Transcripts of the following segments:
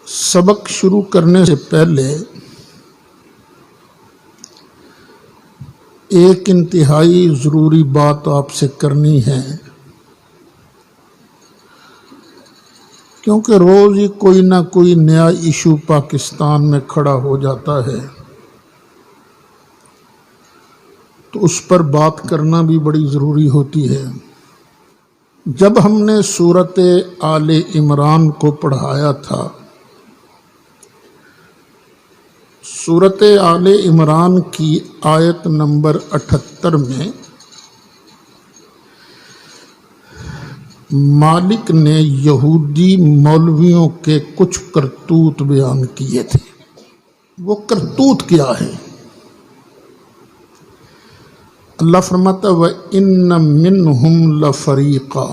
سبق شروع کرنے سے پہلے ایک انتہائی ضروری بات آپ سے کرنی ہے، کیونکہ روز ہی کوئی نہ کوئی نیا ایشو پاکستان میں کھڑا ہو جاتا ہے، تو اس پر بات کرنا بھی بڑی ضروری ہوتی ہے۔ جب ہم نے سورۃ آل عمران کو پڑھایا تھا، سورۃ آل عمران کی آیت نمبر 78 میں مالک نے یہودی مولویوں کے کچھ کرتوت بیان کیے تھے۔ وہ کرتوت کیا ہے؟ اللہ فرماتا وَإِنَّ مِنْهُمْ لَفَرِيقًا،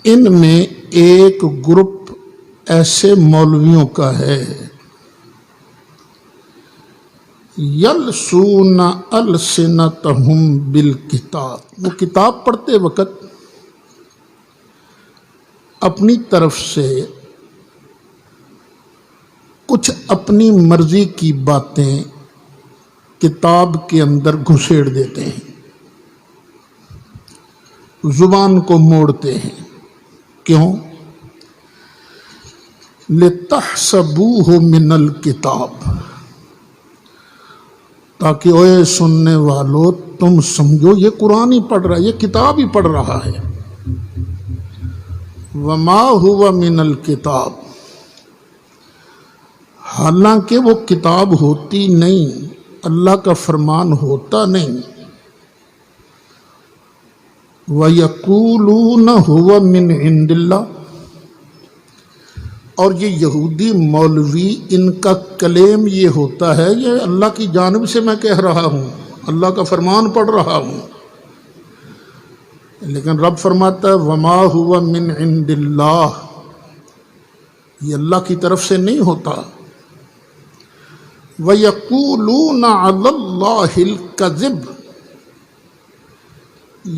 ان میں ایک گروپ ایسے مولویوں کا ہے یلسون السنتہم بالکتاب، وہ کتاب پڑھتے وقت اپنی طرف سے کچھ اپنی مرضی کی باتیں کتاب کے اندر گھسیڑ دیتے ہیں، زبان کو موڑتے ہیں۔ کیوں؟ لِتَحْسَبُوهُ مِنَ الْكِتَابِ، تاکہ اوے سننے والو تم سمجھو یہ قرآن ہی پڑھ رہا ہے، یہ کتاب ہی پڑھ رہا ہے۔ وَمَا هُوَ مِنَ الْكِتَابِ، حالانکہ وہ کتاب ہوتی نہیں، اللہ کا فرمان ہوتا نہیں۔ وَيَقُولُونَ هُوَ مِنْ عِنْدِ اللَّهِ، اور یہ یہودی مولوی ان کا کلیم یہ ہوتا ہے یہ اللہ کی جانب سے میں کہہ رہا ہوں، اللہ کا فرمان پڑھ رہا ہوں، لیکن رب فرماتا ہے وما ہوا من عند اللہ، یہ اللہ کی طرف سے نہیں ہوتا۔ وَيَقُولُونَ عَلَى اللَّهِ الْكَذِبَ،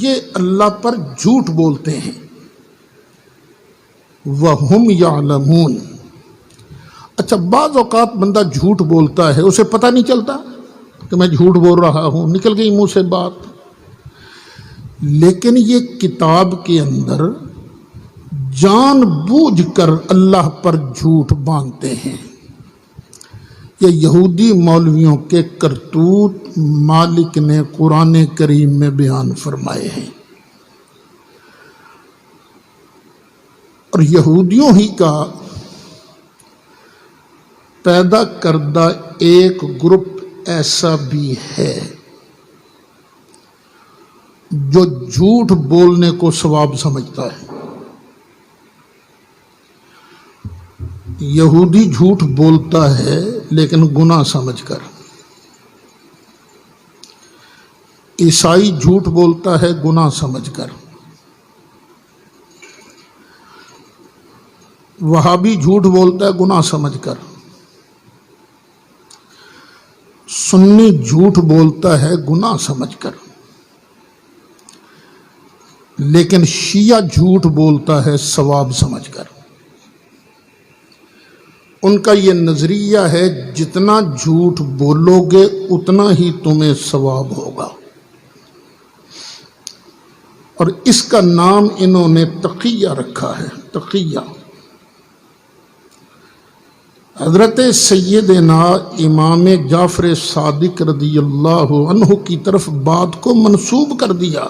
یہ اللہ پر جھوٹ بولتے ہیں۔ وَهُمْ يَعْلَمُونَ، اچھا بعض اوقات بندہ جھوٹ بولتا ہے، اسے پتہ نہیں چلتا کہ میں جھوٹ بول رہا ہوں، نکل گئی منہ سے بات، لیکن یہ کتاب کے اندر جان بوجھ کر اللہ پر جھوٹ باندھتے ہیں۔ یہ یہودی مولویوں کے کرتوت مالک نے قرآن کریم میں بیان فرمائے ہیں، اور یہودیوں ہی کا پیدا کردہ ایک گروپ ایسا بھی ہے جو جھوٹ بولنے کو ثواب سمجھتا ہے۔ یہودی جھوٹ بولتا ہے لیکن گناہ سمجھ کر، عیسائی جھوٹ بولتا ہے گناہ سمجھ کر، وہابی جھوٹ بولتا ہے گناہ سمجھ کر، سنی جھوٹ بولتا ہے گناہ سمجھ کر، لیکن شیعہ جھوٹ بولتا ہے ثواب سمجھ کر۔ ان کا یہ نظریہ ہے جتنا جھوٹ بولو گے اتنا ہی تمہیں ثواب ہوگا، اور اس کا نام انہوں نے تقیہ رکھا ہے، تقیہ۔ حضرت سیدنا امام جعفر صادق رضی اللہ عنہ کی طرف بات کو منسوب کر دیا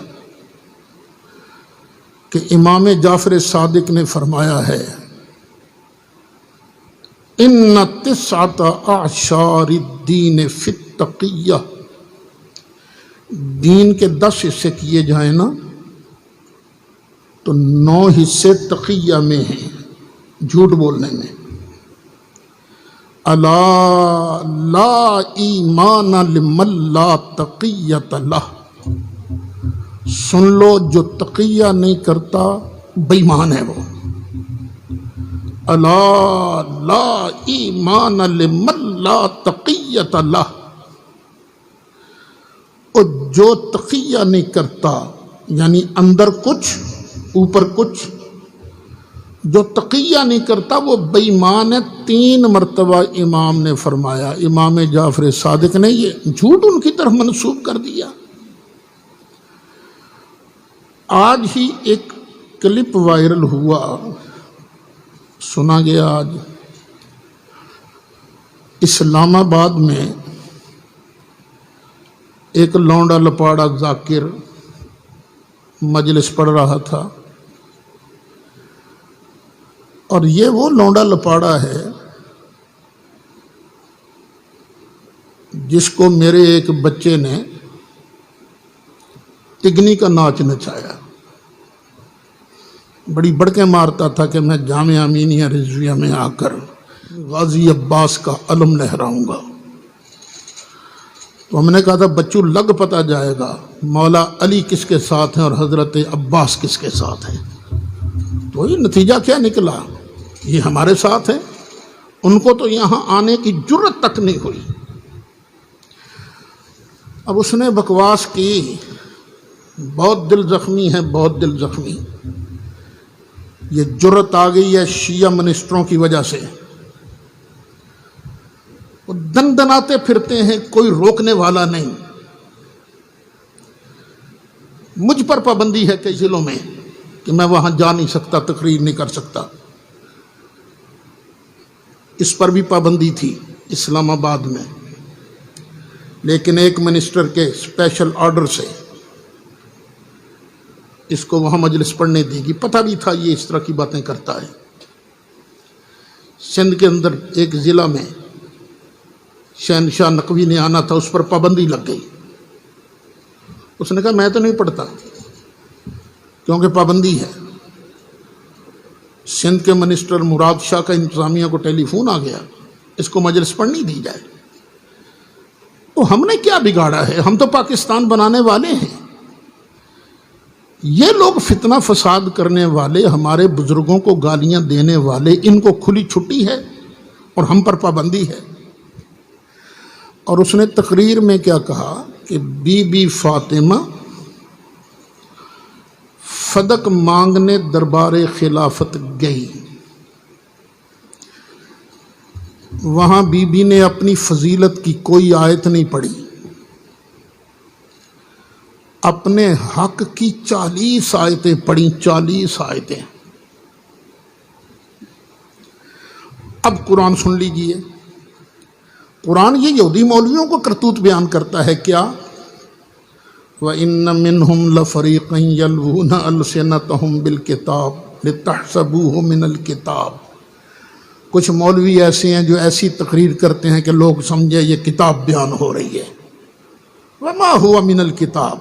کہ امام جعفر صادق نے فرمایا ہے ان تسعۃ اعشار الدین فی التقیہ، دین کے 10 حصے کیے جائیں نا تو 9 حصے تقیہ میں ہیں، جھوٹ بولنے میں۔ الا لا ایمان لمن لا تقیۃ لہ، سن لو جو تقیہ نہیں کرتا بے ایمان ہے وہ۔ الا لا ایمان لمن لا تقیۃ لہ، اور جو تقیہ نہیں کرتا یعنی اندر کچھ اوپر کچھ، جو تقیہ نہیں کرتا وہ بے ایمان ہے۔ 3 مرتبہ امام نے فرمایا، امام جعفر صادق نے یہ جھوٹ ان کی طرف منسوب کر دیا۔ آج ہی ایک کلپ وائرل ہوا، سنا گیا آج اسلام آباد میں ایک لونڈا لپاڑا ذاکر مجلس پڑھ رہا تھا، اور یہ وہ لونڈا لپاڑا ہے جس کو میرے ایک بچے نے تگنی کا ناچ نچایا، بڑی بڑکیں مارتا تھا کہ میں جامعہ امینیہ رضویہ میں آ کر غازی عباس کا علم لہراؤں گا۔ تو ہم نے کہا تھا بچوں لگ پتہ جائے گا مولا علی کس کے ساتھ ہیں اور حضرت عباس کس کے ساتھ ہیں۔ تو یہ نتیجہ کیا نکلا، یہ ہمارے ساتھ ہیں، ان کو تو یہاں آنے کی جرت تک نہیں ہوئی۔ اب اس نے بکواس کی، بہت دل زخمی ہے، بہت دل زخمی۔ یہ جرت آ گئی ہے شیعہ منسٹروں کی وجہ سے، وہ دندناتے پھرتے ہیں، کوئی روکنے والا نہیں۔ مجھ پر پابندی ہے کئی ضلعوں میں کہ میں وہاں جا نہیں سکتا، تقریر نہیں کر سکتا، اس پر بھی پابندی تھی اسلام آباد میں، لیکن ایک منسٹر کے اسپیشل آرڈر سے اس کو وہاں مجلس پڑھنے دی گئی۔ پتہ بھی تھا یہ اس طرح کی باتیں کرتا ہے۔ سندھ کے اندر ایک ضلع میں شہنشاہ نقوی نے آنا تھا، اس پر پابندی لگ گئی۔ اس نے کہا میں تو نہیں پڑھتا کیونکہ پابندی ہے۔ سندھ کے منسٹر مراد شاہ کا انتظامیہ کو ٹیلی فون آ گیا، اس کو مجلس پڑھنی دی جائے۔ تو ہم نے کیا بگاڑا ہے، ہم تو پاکستان بنانے والے ہیں۔ یہ لوگ فتنہ فساد کرنے والے، ہمارے بزرگوں کو گالیاں دینے والے، ان کو کھلی چھٹی ہے اور ہم پر پابندی ہے۔ اور اس نے تقریر میں کیا کہا کہ بی بی فاطمہ فدق مانگنے دربار خلافت گئی، وہاں بی بی نے اپنی فضیلت کی کوئی آیت نہیں پڑھی، اپنے حق کی 40 آیتیں پڑھی، 40 آیتیں۔ اب قرآن سن لیجئے، قرآن یہ یہودی مولویوں کو کرتوت بیان کرتا ہے کیا؟ وَإِنَّ مِنْهُمْ لَفَرِيقًا يَلْوُونَ أَلْسِنَتَهُمْ بِالْكِتَابِ لِتَحْسَبُوهُ مِنَ الْكِتَابِ۔ کچھ مولوی ایسے ہیں جو ایسی تقریر کرتے ہیں کہ لوگ سمجھے یہ کتاب بیان ہو رہی ہے۔ وَمَا هُوَ مِنَ الْكِتَابِ،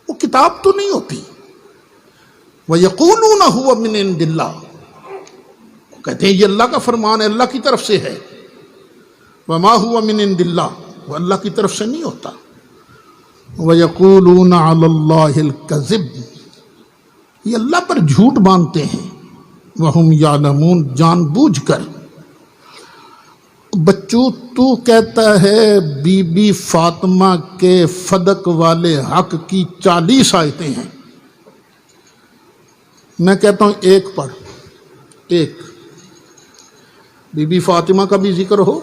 وہ کتاب تو نہیں ہوتی۔ وَيَقُولُونَ هُوَ مِنْ عِنْدِ اللَّهِ، وہ کہتے ہیں یہ اللہ کا فرمان ہے، اللہ کی طرف سے ہے۔ وَمَا هُوَ مِنْ عِنْدِ اللَّهِ، وہ اللہ کی طرف سے نہیں ہوتا۔ وَيَقُولُونَ عَلَى اللَّهِ الْكَذِبِ، یہ اللہ پر جھوٹ باندھتے ہیں۔ وَهُمْ يَعْلَمُونَ، جان بوجھ کر۔ بچوں تو کہتا ہے بی بی فاطمہ کے فدق والے حق کی 40 آیتیں ہیں، میں کہتا ہوں ایک پڑھ، ایک بی بی فاطمہ کا بھی ذکر ہو،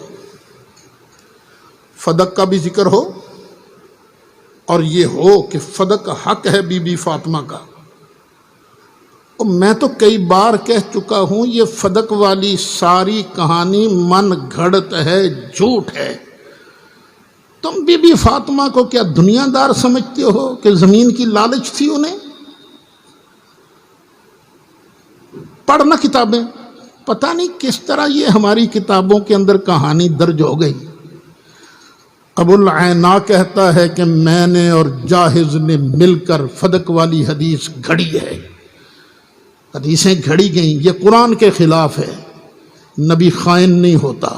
فدق کا بھی ذکر ہو، اور یہ ہو کہ فدق حق ہے بی بی فاطمہ کا۔ اور میں تو کئی بار کہہ چکا ہوں یہ فدق والی ساری کہانی من گھڑت ہے، جھوٹ ہے۔ تم بی بی فاطمہ کو کیا دنیا دار سمجھتے ہو کہ زمین کی لالچ تھی انہیں؟ پڑھنا کتابیں، پتہ نہیں کس طرح یہ ہماری کتابوں کے اندر کہانی درج ہو گئی۔ ابو العینا کہتا ہے کہ میں نے اور جاہز نے مل کر فدق والی حدیث گھڑی ہے۔ حدیثیں گھڑی گئیں، یہ قرآن کے خلاف ہے۔ نبی خائن نہیں ہوتا،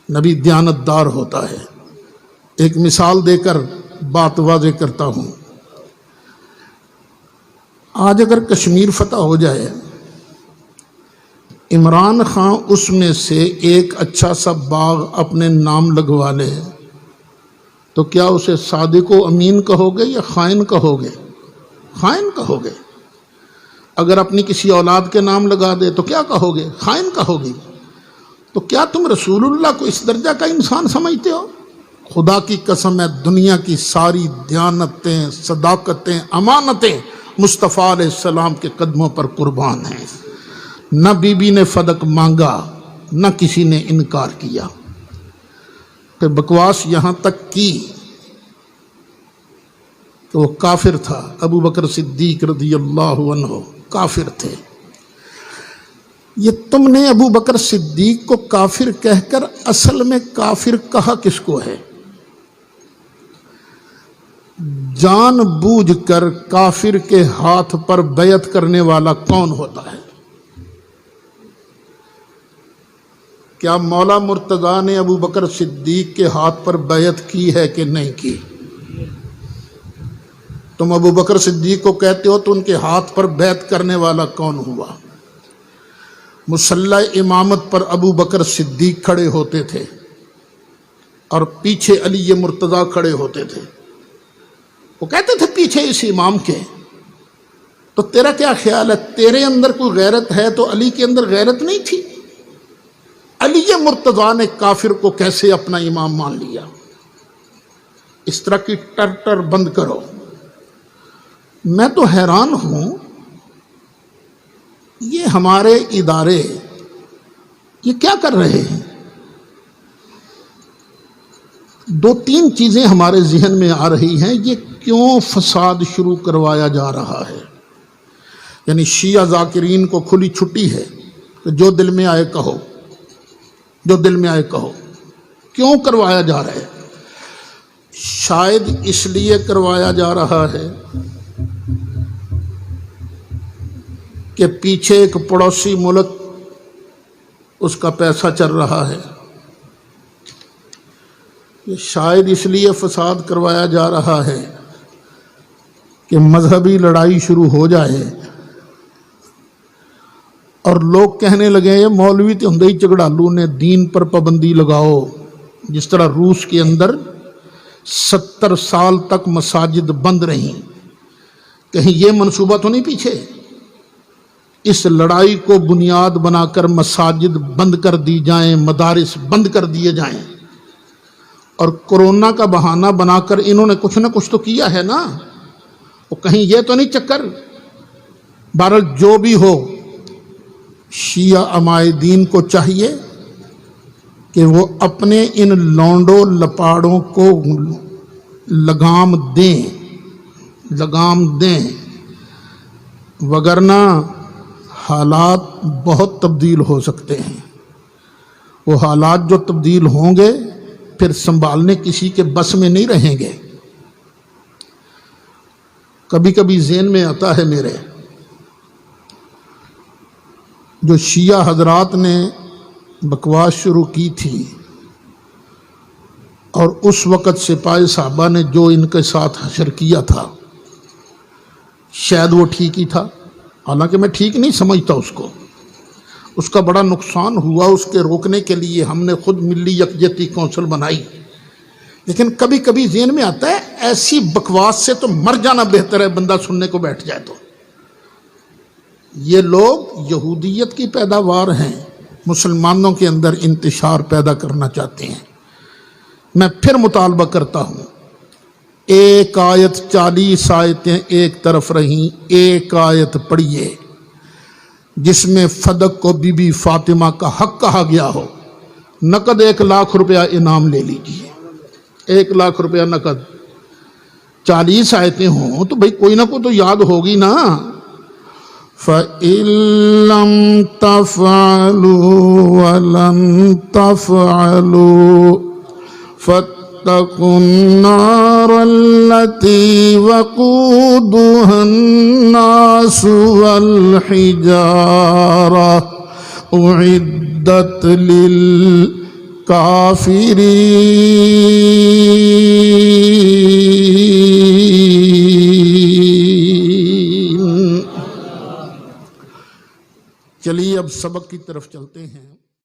نبی دیانتدار ہوتا ہے۔ ایک مثال دے کر بات واضح کرتا ہوں۔ آج اگر کشمیر فتح ہو جائے، عمران خان اس میں سے ایک اچھا سا باغ اپنے نام لگوا لے، تو کیا اسے صادق و امین کہو گے یا خائن کہو گے؟ خائن کہو گے۔ اگر اپنی کسی اولاد کے نام لگا دے تو کیا کہو گے؟ خائن کہو گے۔ تو کیا تم رسول اللہ کو اس درجہ کا انسان سمجھتے ہو؟ خدا کی قسم ہے، دنیا کی ساری دیانتیں، صداقتیں، امانتیں مصطفیٰ علیہ السلام کے قدموں پر قربان ہیں۔ نہ بی بی نے فدق مانگا، نہ کسی نے انکار کیا۔ کہ بکواس یہاں تک کی کہ وہ کافر تھا، ابو بکر صدیق رضی اللہ عنہ کافر تھے۔ یہ تم نے ابو بکر صدیق کو کافر کہہ کر اصل میں کافر کہا کس کو ہے؟ جان بوجھ کر کافر کے ہاتھ پر بیعت کرنے والا کون ہوتا ہے؟ کیا مولا مرتضیٰ نے ابو بکر صدیق کے ہاتھ پر بیعت کی ہے کہ نہیں کی؟ تم ابو بکر صدیق کو کہتے ہو تو ان کے ہاتھ پر بیعت کرنے والا کون ہوا؟ مصلی امامت پر ابو بکر صدیق کھڑے ہوتے تھے اور پیچھے علی مرتضیٰ کھڑے ہوتے تھے۔ وہ کہتے تھے پیچھے اس امام کے۔ تو تیرا کیا خیال ہے، تیرے اندر کوئی غیرت ہے تو علی کے اندر غیرت نہیں تھی؟ علی مرتضیٰ نے کافر کو کیسے اپنا امام مان لیا؟ اس طرح کی ٹر بند کرو۔ میں تو حیران ہوں، یہ ہمارے ادارے یہ کیا کر رہے ہیں؟ دو تین چیزیں ہمارے ذہن میں آ رہی ہیں، یہ کیوں فساد شروع کروایا جا رہا ہے؟ یعنی شیعہ ذاکرین کو کھلی چھٹی ہے کہ جو دل میں آئے کہو، جو دل میں آئے کہو۔ کیوں کروایا جا رہا ہے؟ شاید اس لیے کروایا جا رہا ہے کہ پیچھے ایک پڑوسی ملک اس کا پیسہ چل رہا ہے۔ یہ شاید اس لیے فساد کروایا جا رہا ہے کہ مذہبی لڑائی شروع ہو جائے اور لوگ کہنے لگے یہ مولوی تو ہندی جھگڑالو نے، دین پر پابندی لگاؤ۔ جس طرح روس کے اندر 70 سال تک مساجد بند رہیں، کہیں یہ منصوبہ تو نہیں پیچھے؟ اس لڑائی کو بنیاد بنا کر مساجد بند کر دی جائیں، مدارس بند کر دیے جائیں، اور کورونا کا بہانہ بنا کر انہوں نے کچھ نہ کچھ تو کیا ہے نا۔ وہ کہیں یہ تو نہیں چکر؟ بہرحال جو بھی ہو، شیعہ عمائدین کو چاہیے کہ وہ اپنے ان لونڈوں لپاڑوں کو لگام دیں، وگرنہ حالات بہت تبدیل ہو سکتے ہیں۔ وہ حالات جو تبدیل ہوں گے پھر سنبھالنے کسی کے بس میں نہیں رہیں گے۔ کبھی کبھی ذہن میں آتا ہے میرے، جو شیعہ حضرات نے بکواس شروع کی تھی اور اس وقت سپاہی صحابہ نے جو ان کے ساتھ حشر کیا تھا، شاید وہ ٹھیک ہی تھا، حالانکہ میں ٹھیک نہیں سمجھتا اس کا بڑا نقصان ہوا۔ اس کے روکنے کے لیے ہم نے خود ملی یکجہتی کونسل بنائی، لیکن کبھی کبھی ذہن میں آتا ہے ایسی بکواس سے تو مر جانا بہتر ہے، بندہ سننے کو بیٹھ جائے تو۔ یہ لوگ یہودیت کی پیداوار ہیں، مسلمانوں کے اندر انتشار پیدا کرنا چاہتے ہیں۔ میں پھر مطالبہ کرتا ہوں، ایک آیت 40 آیتیں ایک طرف رہیں، ایک آیت پڑھیے جس میں فدق کو بی بی فاطمہ کا حق کہا گیا ہو۔ نقد 1 لاکھ روپیہ انعام لے لیجیے، 1 لاکھ روپیہ نقد۔ 40 آیتیں ہوں تو بھئی کوئی نہ کوئی تو یاد ہوگی نا۔ فَإِن لَّمْ تَفْعَلُوا وَلَن تَفْعَلُوا فَاتَّقُوا النَّارَ الَّتِي وَقُودُهَا النَّاسُ وَالْحِجَارَةُ أُعِدَّتْ لِلْكَافِرِينَ۔ چلیے اب سبق کی طرف چلتے ہیں۔